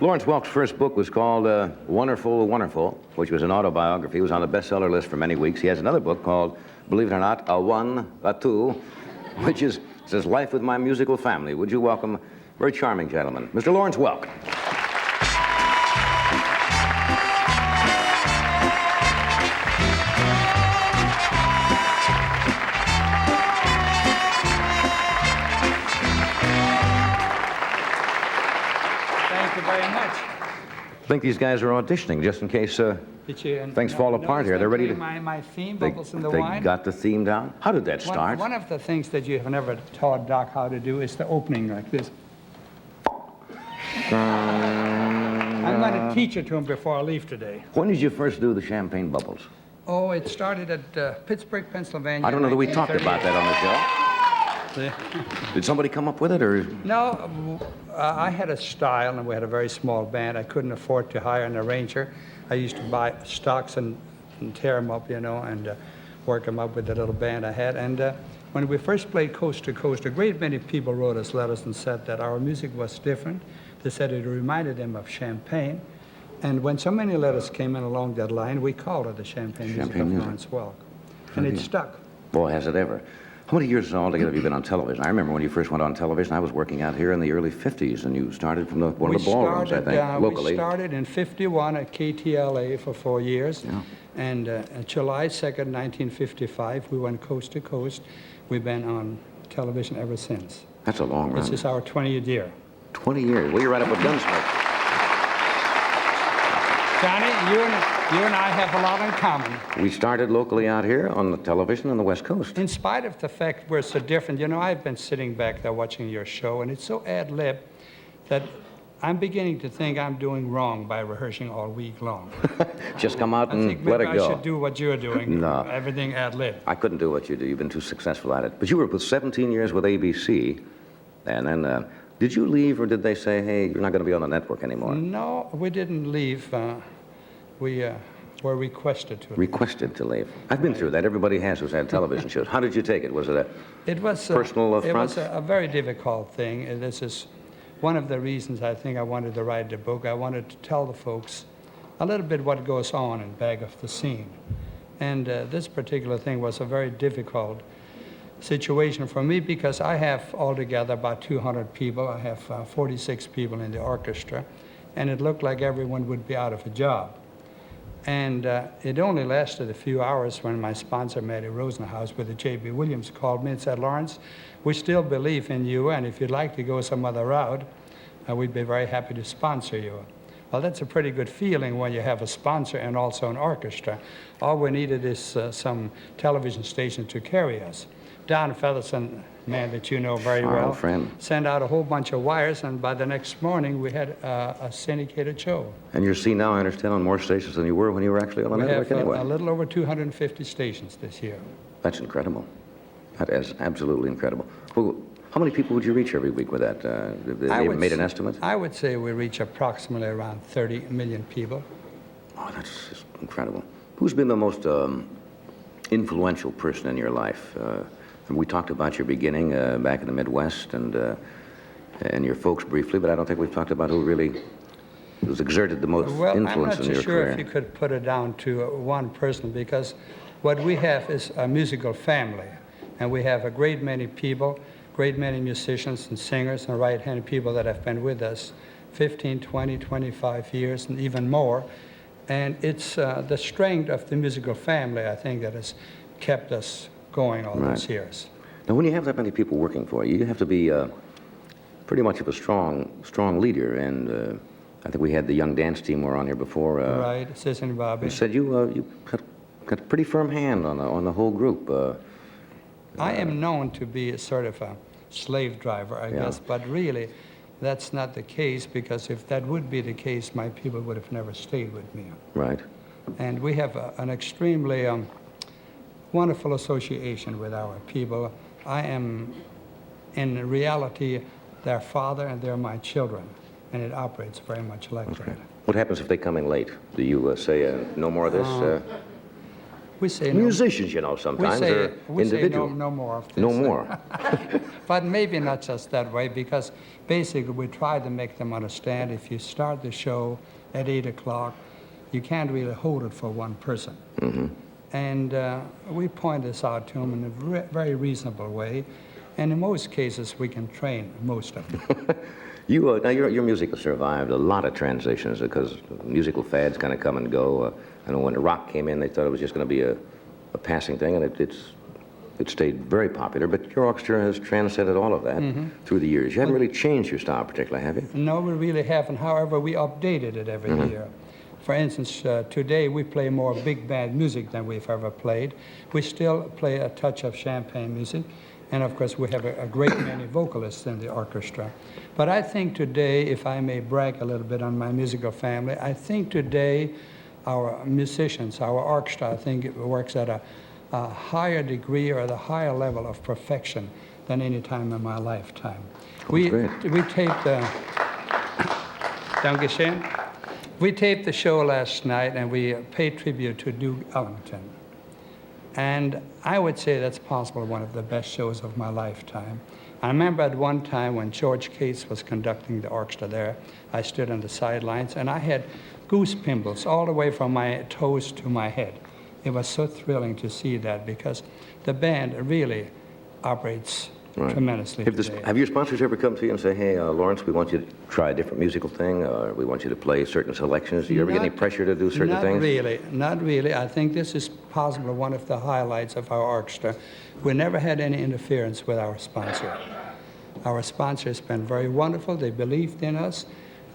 Lawrence Welk's first book was called Wonderful, Wonderful, which was an autobiography. It was on the bestseller list for many weeks. He has another book called, believe it or not, A One, A Two, which says Life with My Musical Family. Would you welcome a very charming gentleman, Mr. Lawrence Welk. I think these guys are auditioning just in case things fall apart here. They're ready to... My theme, Bubbles in the Wine. They got the theme down? How did that start? One of the things that you have never taught Doc how to do is the opening like this. I'm going to teach it to him before I leave today. When did you first do the Champagne Bubbles? Oh, it started at Pittsburgh, Pennsylvania. I don't know that we talked about that on the show. Did somebody come up with it, or...? No, I had a style, and we had a very small band. I couldn't afford to hire an arranger. I used to buy stocks and tear them up, you know, and work them up with the little band I had. And when we first played Coast to Coast, a great many people wrote us letters and said that our music was different. They said it reminded them of Champagne. And when so many letters came in along that line, we called it the Champagne music of Lawrence Welk. And it stuck. Boy, has it ever. How many years altogether have you been on television? I remember when you first went on television, I was working out here in the early 50s, and you started from one of the ballrooms, I think, locally. We started in 51 at KTLA for 4 years. Yeah. And July 2nd, 1955, we went coast to coast. We've been on television ever since. That's a long run. This is our 20th year. 20 years. Well, you're right up with Gunsmoke. Johnny, you and I have a lot in common. We started locally out here on the television on the West Coast. In spite of the fact we're so different, you know, I've been sitting back there watching your show, and it's so ad-lib that I'm beginning to think I'm doing wrong by rehearsing all week long. Just come out and let it go. I think maybe I should do what you're doing. No. Everything ad-lib. I couldn't do what you do. You've been too successful at it. But you were with 17 years with ABC, and then did you leave, or did they say, hey, you're not going to be on the network anymore? No, we didn't leave. We were requested to leave. Requested to leave. I've been through that. Everybody has who's had television shows. How did you take it? Was it a personal affront? It was a very difficult thing. And this is one of the reasons I think I wanted to write the book. I wanted to tell the folks a little bit what goes on in back of the scene. And this particular thing was a very difficult situation for me because I have altogether about 200 people. I have 46 people in the orchestra, and it looked like everyone would be out of a job. And it only lasted a few hours when my sponsor, Matty Rosenhaus, with the J.B. Williams, called me and said, Lawrence, we still believe in you, and if you'd like to go some other route, we'd be very happy to sponsor you. Well, that's a pretty good feeling when you have a sponsor and also an orchestra. All we needed is some television station to carry us. Don Featherson, man that you know very well, friend, sent out a whole bunch of wires, and by the next morning we had a syndicated show. And you're seen now, I understand, on more stations than you were when you were actually on the network anyway. We have a little over 250 stations this year. That's incredible. That is absolutely incredible. Well, how many people would you reach every week with that? They made an estimate? I would say we reach approximately around 30 million people. Oh, that's just incredible. Who's been the most influential person in your life? We talked about your beginning back in the Midwest and your folks briefly, but I don't think we've talked about who really has exerted the most influence in your career. Well, I'm not so sure if you could put it down to one person, because what we have is a musical family, and we have a great many people, great many musicians and singers and right-handed people that have been with us 15, 20, 25 years and even more. And it's the strength of the musical family, I think, that has kept us going all those years. Now, when you have that many people working for you, you have to be pretty much of a strong leader. And I think we had the young dance team were on here before. Right, Sis and Bobby. You said you got a pretty firm hand on the whole group. I am known to be a sort of a slave driver, I guess, but really that's not the case, because if that would be the case, my people would have never stayed with me. Right. And we have an extremely wonderful association with our people. I am, in reality, their father and they're my children, and it operates very much like that. What happens if they come in late? Do you say no more of this? We say no. Musicians, you know, sometimes are We say individual. no more of this. No more. But maybe not just that way, because basically we try to make them understand if you start the show at 8 o'clock, you can't really hold it for one person. And we point this out to them in a very reasonable way. And in most cases, we can train most of them. Now your music has survived a lot of transitions because musical fads kind of come and go. I know when the rock came in, they thought it was just going to be a passing thing, and it stayed very popular. But your orchestra has transcended all of that through the years. You haven't really changed your style particularly, have you? No, we really haven't. However, we updated it every year. For instance, today we play more big band music than we've ever played. We still play a touch of champagne music. And of course, we have a great many vocalists in the orchestra. But I think today, if I may brag a little bit on my musical family, I think today our musicians, our orchestra, I think it works at a higher degree or at a higher level of perfection than any time in my lifetime. We taped Dankeschön. We taped the show last night and we paid tribute to Duke Ellington. And I would say that's possibly one of the best shows of my lifetime. I remember at one time when George Cates was conducting the orchestra there, I stood on the sidelines and I had goose pimples all the way from my toes to my head. It was so thrilling to see that because the band really operates tremendously today. Have your sponsors ever come to you and say, hey, Lawrence, we want you to try a different musical thing, or we want you to play certain selections? Do you ever get any pressure to do certain things? Not really. I think this is possibly one of the highlights of our orchestra. We never had any interference with our sponsor. Our sponsor has been very wonderful. They believed in us.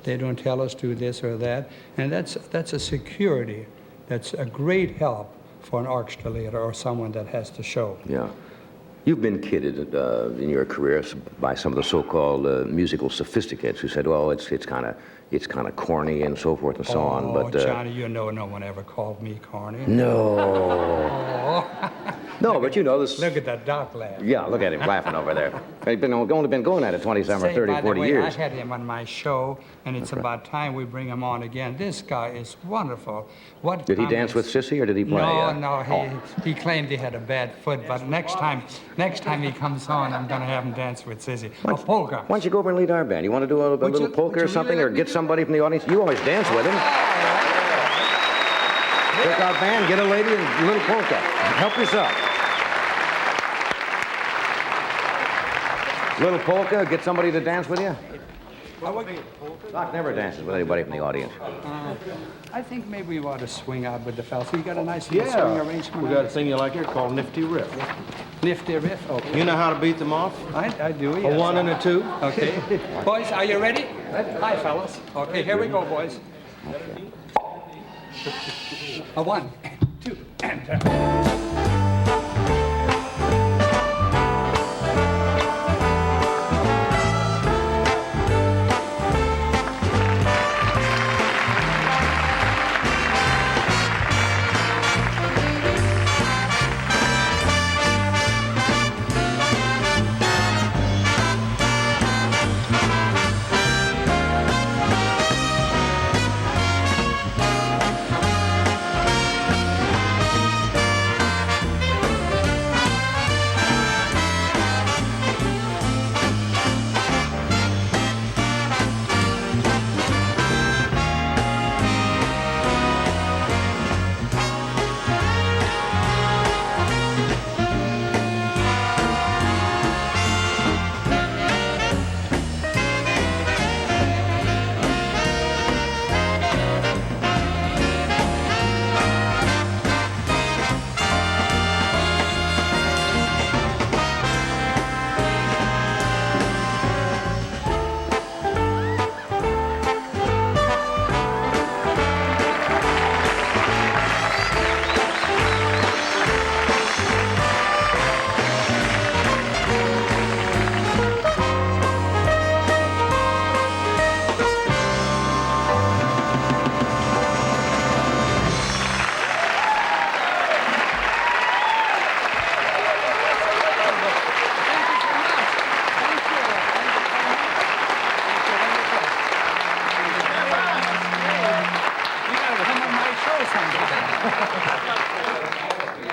They don't tell us do this or that. And that's a security. That's a great help for an orchestra leader or someone that has the show. Yeah. You've been kidded in your career by some of the so-called musical sophisticates who said, well, it's kind of corny and so forth and so on. But Johnny, you know no one ever called me corny. No. No, but you know this. Look at that doc laugh. Yeah, look at him laughing over there. They've only been going at it 27 or 30, 40 years. I had him on my show, and it's about time we bring him on again. This guy is wonderful. Did he dance with Sissy, or did he play? No, he claimed he had a bad foot, but next time he comes on, I'm going to have him dance with Sissy. A polka. Why don't you go over and lead our band? You want to do a little polka or something, or get somebody from the audience? You always dance with him. Take our band, get a lady, and a little polka. Help yourself. Little polka, get somebody to dance with you? Doc never dances with anybody from the audience. I think maybe we ought to swing out with the fellas. You got a nice little swing arrangement? We got a thing you like here called Nifty Riff. Nifty riff? Okay. You know how to beat them off? I do, yes. A 1 and a 2. Okay. Boys, are you ready? Hi, fellas. Okay, here we go, boys. A 1, 2, and...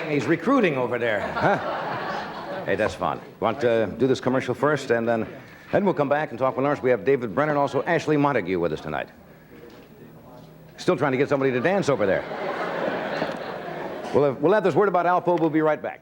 He's recruiting over there. Huh? Hey, that's fun. Want to do this commercial first, and then we'll come back and talk with Lawrence. We have David Brenner and also Ashley Montague with us tonight. Still trying to get somebody to dance over there. We'll have this word about Alpo. We'll be right back.